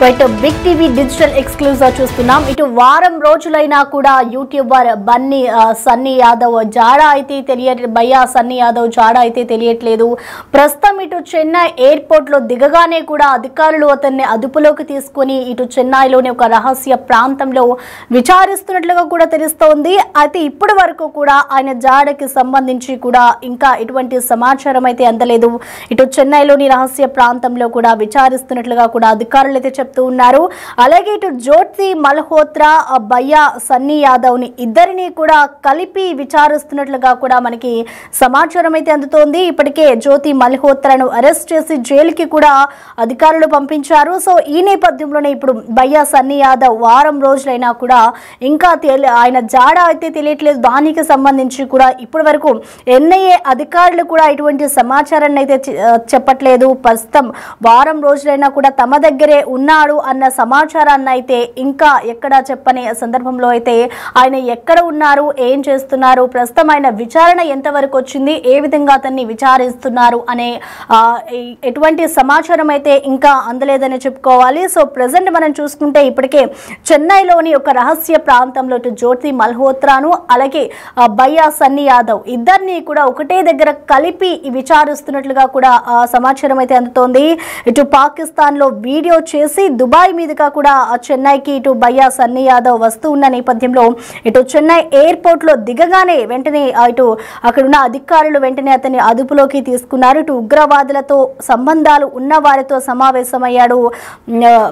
Right big TV digital exclusive చూస్తున్నాం. ఇటు వారం రోజులైనా కూడా యూట్యూబర్ సన్నీ యాదవ్ జాడా అయితే భయ్యా సన్నీ యాదవ్ జాడా అయితే తెలియట్లేదు. ప్రస్తుతం ఇటు చెన్నై ఎయిర్పోర్ట్ లో దిగగానే కూడా అధికారులు అతన్ని అదుపులోకి తీసుకుని ఇటు చెన్నైలోని ఒక రహస్య ప్రాంతంలో విచారిస్తున్నట్లుగా కూడా తెలుస్తోంది. అయితే ఇప్పటి వరకు కూడా ఆయన జాడకి సంబంధించి కూడా ఇంకా ఎటువంటి సమాచారం అయితే అందలేదు. ఇటు చెన్నైలోని రహస్య ప్రాంతంలో కూడా విచారిస్తున్నట్లుగా కూడా అధికారులు అయితే చెప్తూ ఉన్నారు. అలాగే ఇటు జ్యోతి మల్హోత్రా భయ్యా సన్నీ యాదవ్ ని ఇద్దరిని కూడా కలిపి విచారిస్తున్నట్లుగా కూడా మనకి సమాచారం అయితే అందుతోంది. ఇప్పటికే జ్యోతి మల్హోత్రాను అరెస్ట్ చేసి జైలుకి కూడా అధికారులు పంపించారు. సో ఈ నేపథ్యంలోనే ఇప్పుడు భయ్యా సన్నీ యాదవ్ వారం రోజులైనా కూడా ఇంకా ఆయన జాడ అయితే తెలియట్లేదు. దానికి సంబంధించి కూడా ఇప్పటి వరకు ఎన్ఐఏ అధికారులు కూడా ఇటువంటి సమాచారాన్ని అయితే చెప్పట్లేదు. ప్రస్తుతం వారం రోజులైనా కూడా తమ దగ్గరే ఉన్నాడు అన్న సమాచారాన్ని అయితే ఇంకా ఎక్కడ చెప్పని సందర్భంలో అయితే ఆయన ఎక్కడ ఉన్నారు, ఏం చేస్తున్నారు, ప్రస్తుతం ఆయన విచారణ ఎంతవరకు వచ్చింది, ఏ విధంగా అతన్ని విచారిస్తున్నారు అనే ఎటువంటి సమాచారం అయితే ఇంకా అందలేదని చెప్పుకోవాలి. సో ప్రెసెంట్ మనం చూసుకుంటే ఇప్పటికే చెన్నైలోని ఒక రహస్య ప్రాంతంలో ఇటు జ్యోతి మల్హోత్రాను అలాగే భయ్యా సన్నీ యాదవ్ ఇద్దరిని కూడా ఒకటే దగ్గర కలిపి విచారిస్తున్నట్లుగా కూడా సమాచారం అయితే అందుతోంది. ఇటు పాకిస్తాన్ లో వీడియో చేసి దుబాయ్ మీదుగా కూడా చెన్నైకి ఇటు భయ్యా సన్నీ యాదవ్ వస్తూ ఉన్న నేపథ్యంలో ఇటు చెన్నై ఎయిర్పోర్ట్ లో దిగగానే వెంటనే ఇటు అక్కడున్న అధికారులు వెంటనే అతన్ని అదుపులోకి తీసుకున్నారు. ఇటు ఉగ్రవాదులతో సంబంధాలు ఉన్న వారితో సమావేశమయ్యాడు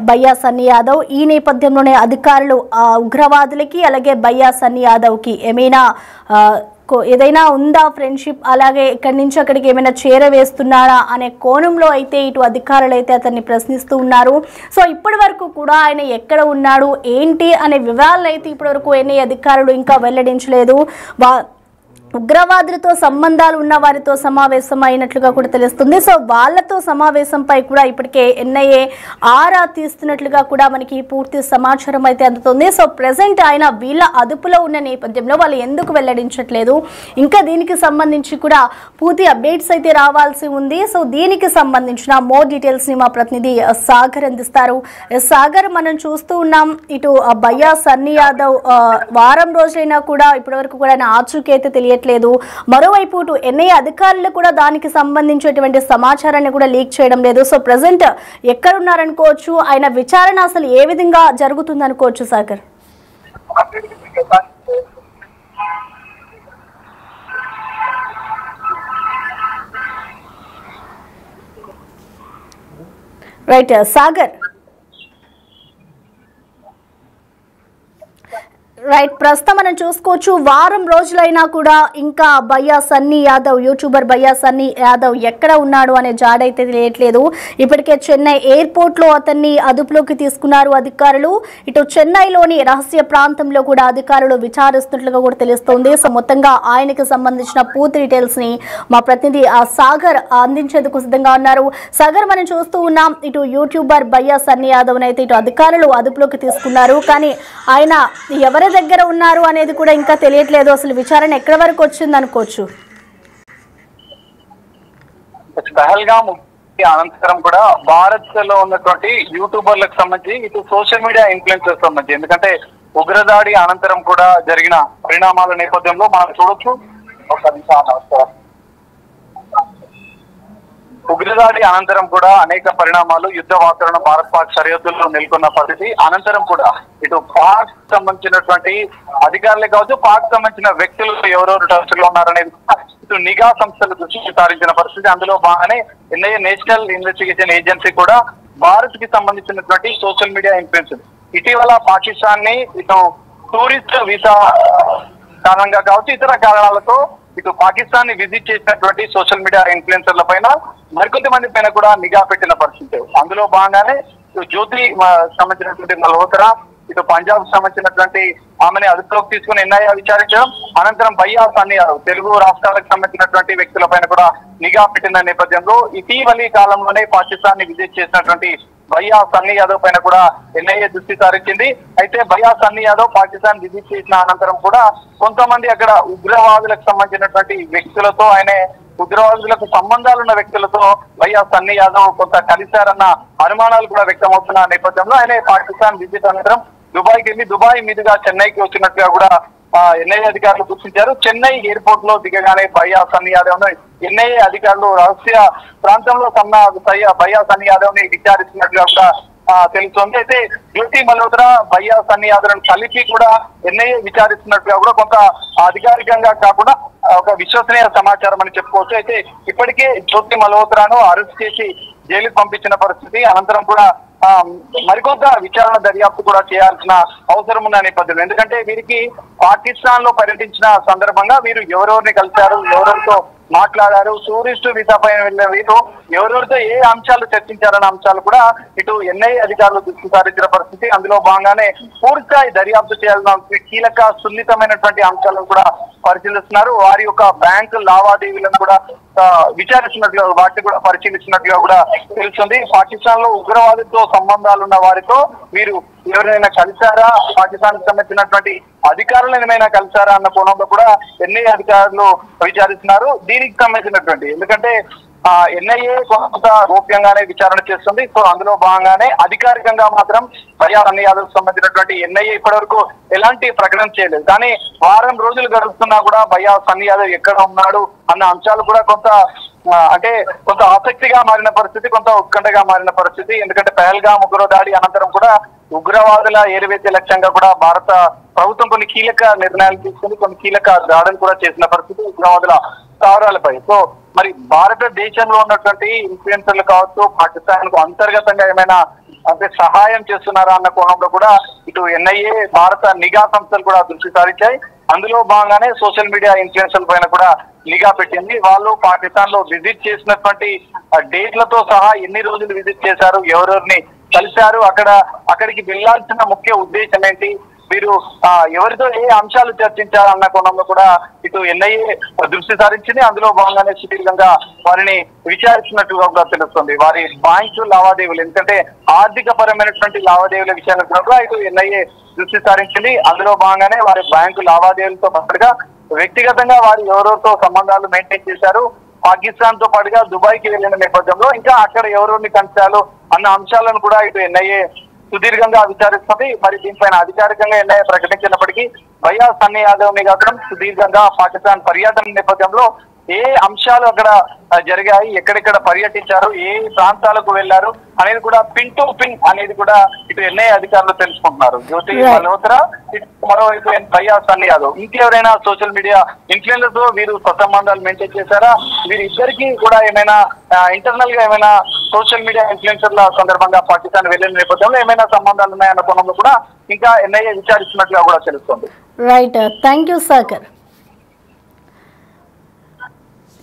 భయ్యా సన్నీ యాదవ్. ఈ నేపథ్యంలోనే అధికారులు ఉగ్రవాదులకి అలాగే భయ్యా సన్నీ యాదవ్ కి ఏదైనా ఉందా ఫ్రెండ్షిప్, అలాగే ఇక్కడి నుంచి అక్కడికి ఏమైనా చేరవేస్తున్నారా అనే కోణంలో అయితే ఇటు అధికారులు అయితే అతన్ని ప్రశ్నిస్తూ ఉన్నారు. సో ఇప్పటి వరకు కూడా ఆయన ఎక్కడ ఉన్నాడు ఏంటి అనే వివరాలను అయితే ఇప్పటి వరకు ఎన్ఐ అధికారులు ఇంకా వెల్లడించలేదు. ఉగ్రవాదులతో సంబంధాలు ఉన్న వారితో సమావేశం అయినట్లుగా కూడా తెలుస్తుంది. సో వాళ్ళతో సమావేశంపై కూడా ఇప్పటికే ఎన్ఐఏ ఆరా తీస్తున్నట్లుగా కూడా మనకి పూర్తి సమాచారం అయితే అందుతుంది. సో ప్రెసెంట్ ఆయన వీళ్ళ అదుపులో ఉన్న నేపథ్యంలో వాళ్ళు ఎందుకు వెల్లడించట్లేదు, ఇంకా దీనికి సంబంధించి కూడా పూర్తి అప్డేట్స్ అయితే రావాల్సి ఉంది. సో దీనికి సంబంధించిన మోర్ డీటెయిల్స్ ని మా ప్రతినిధి సాగర్ అందిస్తారు. సాగర్, మనం చూస్తూ ఉన్నాం ఇటు భయ్యా సన్నీ యాదవ్ వారం రోజులైనా కూడా ఇప్పటి వరకు కూడా ఆయన ఆచూకీ అయితే తెలియట్లేదు. మరోవైపు ఇటు ఎన్ఐఏ అధికారులు కూడా దానికి సంబంధించినటువంటి సమాచారాన్ని కూడా లీక్ చేయడం లేదు. సో ప్రెసెంట్ ఎక్కడున్నారనుకోవచ్చు, ఆయన విచారణ అసలు ఏ విధంగా జరుగుతుంది అనుకోవచ్చు సాగర్? రైట్ సాగర్, రైట్ ప్రస్తుతం మనం చూసుకోవచ్చు వారం రోజులైనా కూడా ఇంకా భయ్యా సన్నీ యాదవ్ యూట్యూబర్ భయ్యా సన్నీ యాదవ్ ఎక్కడ ఉన్నాడు అనే జాడైతే తెలియట్లేదు. ఇప్పటికే చెన్నై ఎయిర్పోర్ట్ లో అతన్ని అదుపులోకి తీసుకున్నారు అధికారులు. ఇటు చెన్నైలోని రహస్య ప్రాంతంలో కూడా అధికారులు విచారిస్తున్నట్లుగా కూడా తెలుస్తోంది. సో మొత్తంగా ఆయనకు సంబంధించిన పూర్తి డీటెయిల్స్ ని మా ప్రతినిధి సాగర్ అందించేందుకు సిద్ధంగా ఉన్నారు. సాగర్, మనం చూస్తూ ఉన్నాం ఇటు యూట్యూబర్ భయ్యా సన్నీ యాదవ్ అయితే ఇటు అధికారులు అదుపులోకి తీసుకున్నారు. కానీ ఆయన ఎవరి దగ్గర ఉన్నారు అనేది కూడా ఇంకా తెలియట్లేదు. అసలు విచారణ ఎక్కడి వరకు వచ్చింది అనుకోవచ్చు? పహల్గామ్ అనంతరం కూడా భారత్ లో ఉన్నటువంటి యూట్యూబర్లకు సంబంధించి ఇటు సోషల్ మీడియా ఇన్ఫ్లుయెన్సర్స్ సంబంధించి, ఎందుకంటే ఉగ్రదాడి అనంతరం కూడా జరిగిన పరిణామాల నేపథ్యంలో మనం చూడొచ్చు. ఉగ్రదాడి అనంతరం కూడా అనేక పరిణామాలు, యుద్ధ వాతావరణం భారత్ పాక్ సరిహద్దుల్లో నెలకొన్న పరిస్థితి అనంతరం కూడా ఇటు పాక్ సంబంధించినటువంటి అధికారులే కావచ్చు, పాక్ సంబంధించిన వ్యక్తులు ఎవరెవరు టచ్ లో ఉన్నారనేది ఇటు నిఘా సంస్థలు దృష్టి సారించిన పరిస్థితి. అందులో బాగానే ఎన్ఐఏ నేషనల్ ఇన్వెస్టిగేషన్ ఏజెన్సీ కూడా భారత్ కి సంబంధించినటువంటి సోషల్ మీడియా ఇన్ఫ్లుయెన్స్ ఇటీవల పాకిస్తాన్ ని ఇటు టూరిస్ట్ వీసా కారణంగా కావచ్చు, ఇతర కారణాలతో ఇటు పాకిస్తాన్ ని విజిట్ చేసినటువంటి సోషల్ మీడియా ఇన్ఫ్లుయెన్సర్ల పైన మరికొద్ది మంది పైన కూడా నిఘా పెట్టిన పరిస్థితి. అందులో భాగంగానే జ్యోతి సంబంధించినటువంటి మల్హోత్రా, ఇటు పంజాబ్ సంబంధించినటువంటి ఆమెని అదుపులోకి తీసుకుని ఎన్ఐఏ విచారించడం, అనంతరం భయ్యా సన్నీ యాదవ్ తెలుగు రాష్ట్రాలకు సంబంధించినటువంటి వ్యక్తుల పైన కూడా నిఘా పెట్టిన నేపథ్యంలో ఇటీవలి కాలంలోనే పాకిస్తాన్ ని విజిట్ చేసినటువంటి భయ్యా సన్నీ యాదవ్ పైన కూడా ఎన్ఐఏ దృష్టి సారించింది. అయితే భయ్యా సన్నీ యాదవ్ పాకిస్తాన్ విజిట్ చేసిన అనంతరం కూడా కొంతమంది అక్కడ ఉగ్రవాదులకు సంబంధించినటువంటి వ్యక్తులతో ఆయన ఉగ్రవాదులకు సంబంధాలున్న వ్యక్తులతో భయ్యా సన్నీ యాదవ్ కొంత కలిశారన్న అనుమానాలు కూడా వ్యక్తమవుతున్న నేపథ్యంలో ఆయన పాకిస్తాన్ విజిట్ అనంతరం దుబాయ్కి వెళ్ళి దుబాయ్ మీదుగా చెన్నైకి వచ్చినట్టుగా కూడా ఎన్ఐఏ అధికారులు గుర్తించారు. చెన్నై ఎయిర్పోర్ట్ లో దిగగానే భయ్యా సన్నీ యాదవ్ ను ఎన్ఐఏ అధికారులు రహస్య ప్రాంతంలో భయ్యా సన్నీ యాదవ్ ని విచారిస్తున్నట్టుగా కూడా తెలుస్తోంది. అయితే జ్యోతి మల్హోత్రా భయ్యా సన్నీ యాదవ్ కలిపి కూడా ఎన్ఐఏ విచారిస్తున్నట్టుగా కూడా కొంత అధికారికంగా కాకుండా ఒక విశ్వసనీయ సమాచారం అని చెప్పుకోవచ్చు. అయితే ఇప్పటికే జ్యోతి మల్హోత్రాను అరెస్ట్ చేసి జైలుకు పంపించిన పరిస్థితి. అనంతరం కూడా మరికొంత విచారణ దర్యాప్తు కూడా చేయాల్సిన అవసరం ఉన్న నేపథ్యం. ఎందుకంటే వీరికి పాకిస్తాన్ లో పర్యటించిన సందర్భంగా వీరు ఎవరెవరిని కలిశారు, ఎవరెవరితో మాట్లాడారు, టూరిస్టు వీసా పైన వెళ్ళిన వీరు ఎవరెవరితో ఏ అంశాలు చర్చించారన్న అంశాలు కూడా ఇటు ఎన్ఐఏ అధికారులు దృష్టి సారించిన పరిస్థితి. అందులో భాగంగానే పూర్తిస్థాయి దర్యాప్తు చేయాల్సిన కీలక సున్నితమైనటువంటి అంశాలను కూడా పరిశీలిస్తున్నారు. వారి యొక్క బ్యాంకు లావాదేవీలను కూడా విచారిస్తున్నట్లుగా వాటిని కూడా పరిశీలిస్తున్నట్లుగా కూడా తెలుస్తుంది. పాకిస్తాన్ లో ఉగ్రవాదితో సంబంధాలున్న వారితో వీరు ఎవరైనా కలిశారా, పాకిస్తాన్ కి సంబంధించినటువంటి అధికారులను ఏమైనా కలిశారా అన్న కోణంలో కూడా ఎన్ఐఏ అధికారులు విచారిస్తున్నారు. దీనికి సంబంధించినటువంటి ఎందుకంటే ఎన్ఐఏ కొంత గోప్యంగానే విచారణ చేస్తుంది. సో అందులో భాగంగానే అధికారికంగా మాత్రం భయ్యా సన్నీ యాదవ్ సంబంధించినటువంటి ఎన్ఐఏ ఇప్పటి వరకు ఎలాంటి ప్రకటన చేయలేదు. కానీ వారం రోజులు గడుస్తున్నా కూడా భయ్యా సన్నీ యాదవ్ ఎక్కడ ఉన్నాడు అన్న అంశాలు కూడా కొంత కొంత ఆసక్తిగా మారిన పరిస్థితి, కొంత ఉత్కంఠగా మారిన పరిస్థితి. ఎందుకంటే పహల్గామ్ ఉగ్ర దాడి అనంతరం కూడా ఉగ్రవాదుల ఏరివేసే లక్ష్యంగా కూడా భారత ప్రభుత్వం కొన్ని కీలక నిర్ణయాలు తీసుకుని కొన్ని కీలక దాడులు కూడా చేసిన పరిస్థితి ఉగ్రవాదుల స్థావరాలపై. సో మరి భారతదేశంలో ఉన్నటువంటి ఇన్ఫ్లుయెన్సర్లు కావచ్చు, పాకిస్తాన్ కు అంతర్గతంగా ఏమైనా సహాయం చేస్తున్నారా అన్న కోణంలో కూడా ఇటు ఎన్ఐఏ భారత నిఘా సంస్థలు కూడా దృష్టి సారించాయి. అందులో భాగంగానే సోషల్ మీడియా ఇన్ఫ్లుయెన్సర్ల పైన కూడా నిఘా పెట్టింది. వాళ్ళు పాకిస్తాన్ లో విజిట్ చేసినటువంటి డేట్లతో సహా ఎన్ని రోజులు విజిట్ చేశారు, ఎవరెవరిని కలిశారు, అక్కడికి వెళ్లాల్సిన ముఖ్య ఉద్దేశం ఏంటి, వీరు ఎవరితో ఏ అంశాలు చర్చించారు అన్న కోణంలో కూడా ఇటు ఎన్ఐఏ దృష్టి సారించింది. అందులో భాగంగానే సుదీర్ఘంగా వారిని విచారిస్తున్నట్టుగా కూడా తెలుస్తుంది. వారి బ్యాంకు లావాదేవీలు ఎందుకంటే ఆర్థిక పరమైనటువంటి లావాదేవీల విషయాన్ని కూడా ఇటు ఎన్ఐఏ దృష్టి సారించింది. అందులో భాగంగానే వారి బ్యాంకు లావాదేవీలతో పాటుగా వ్యక్తిగతంగా వారు ఎవరెవరితో సంబంధాలు మెయింటైన్ చేశారు, పాకిస్తాన్ తో పాటుగా దుబాయ్కి వెళ్లిన నేపథ్యంలో ఇంకా అక్కడ ఎవరెవరిని కలిశారు అన్న అంశాలను కూడా ఇటు ఎన్ఐఏ సుదీర్ఘంగా విచారిస్తుంది. మరి దీనిపైన అధికారికంగా ఎన్ఐఏ ప్రకటించినప్పటికీ భయ్యా సన్నీ యాదవ్ ని మాత్రం సుదీర్ఘంగా పాకిస్తాన్ పర్యటన నేపథ్యంలో ఏ అంశాలు అక్కడ జరిగాయి, ఎక్కడెక్కడ పర్యటించారు, ఏ ప్రాంతాలకు వెళ్లారు అనేది కూడా పిన్ టు పిన్ అనేది కూడా ఇటు ఎన్ఐఏ అధికారులు తెలుసుకుంటున్నారు. జ్యోతి మల్హోత్రా, మరోవైపు భయ్యా సన్నీ యాదవ్, ఇంకెవరైనా సోషల్ మీడియా ఇన్ఫ్లుయెన్సర్స్ తో వీరు సత్సంబంధాలు మెయింటైన్ చేశారా, వీరిద్దరికి కూడా ఏమైనా ఇంటర్నల్ గా ఏమైనా సోషల్ మీడియా ఇన్ఫ్లుయెన్సర్ల సందర్భంగా పాకిస్తాన్ వెళ్లిన నేపథ్యంలో ఏమైనా సంబంధాలు ఉన్నాయన్న కోణంలో కూడా ఇంకా ఎన్ఐఏ విచారిస్తున్నట్లుగా కూడా తెలుస్తుంది. Right, thank you Sagar.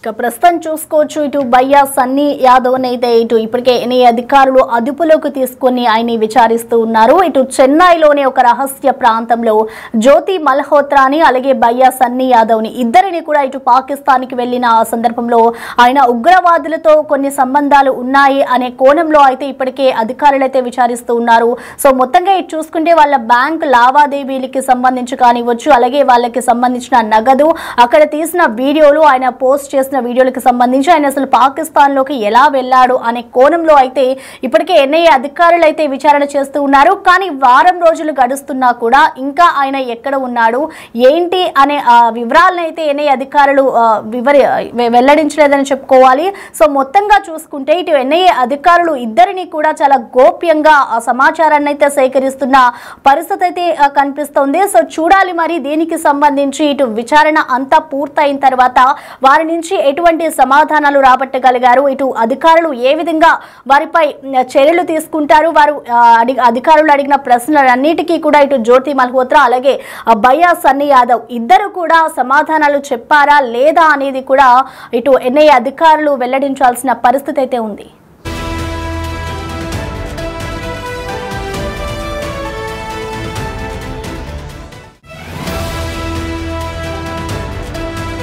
ఇక ప్రస్తుతం చూసుకోవచ్చు ఇటు భయ్యా సన్నీ యాదవ్ అయితే ఇటు ఇప్పటికే ఎన్ఐఏ అధికారులు అదుపులోకి తీసుకుని ఆయన్ని విచారిస్తూ ఉన్నారు. ఇటు చెన్నైలోని ఒక రహస్య ప్రాంతంలో జ్యోతి మల్హోత్రాని అలాగే భయ్యా సన్నీ యాదవ్ ని ఇద్దరిని కూడా ఇటు పాకిస్తాన్ కి వెళ్లిన ఆ సందర్భంలో ఆయన ఉగ్రవాదులతో కొన్ని సంబంధాలు ఉన్నాయి అనే కోణంలో అయితే ఇప్పటికే అధికారులు అయితే విచారిస్తూ ఉన్నారు. సో మొత్తంగా ఇటు చూసుకుంటే వాళ్ళ బ్యాంక్ లావాదేవీలకి సంబంధించి కానివ్వచ్చు, అలాగే వాళ్ళకి సంబంధించిన నగదు, అక్కడ తీసిన వీడియోలు, ఆయన పోస్ట్ చేసిన వీడియోలకు సంబంధించి ఆయన అసలు పాకిస్తాన్ లోకి ఎలా వెళ్ళాడు అనే కోణంలో అయితే ఇప్పటికే ఎన్ఐఏ అధికారులు అయితే విచారణ చేస్తూ ఉన్నారు. కానీ వారం రోజులు గడుస్తున్నా కూడా ఇంకా ఆయన ఎక్కడ ఉన్నాడు ఏంటి అనే వివరాలను అయితే ఎన్ఐఏ అధికారులు వెల్లడించలేదని చెప్పుకోవాలి. సో మొత్తంగా చూసుకుంటే ఇటు ఎన్ఐఏ అధికారులు ఇద్దరిని కూడా చాలా గోప్యంగా సమాచారాన్ని అయితే సేకరిస్తున్న పరిస్థితి అయితే కనిపిస్తోంది. సో చూడాలి మరి దీనికి సంబంధించి ఇటు విచారణ అంతా పూర్తయిన తర్వాత వారి నుంచి ఎటువంటి సమాధానాలు రాబట్టగలిగారు, ఇటు అధికారులు ఏ విధంగా వారిపై చర్యలు తీసుకుంటారు, వారు అధికారులు అడిగిన ప్రశ్నలన్నిటికీ కూడా ఇటు జ్యోతి మల్హోత్రా అలాగే భయ్యా సన్నీ యాదవ్ ఇద్దరు కూడా సమాధానాలు చెప్పారా లేదా అనేది కూడా ఇటు ఎన్ఐఏ అధికారులు వెల్లడించాల్సిన పరిస్థితి అయితే ఉంది.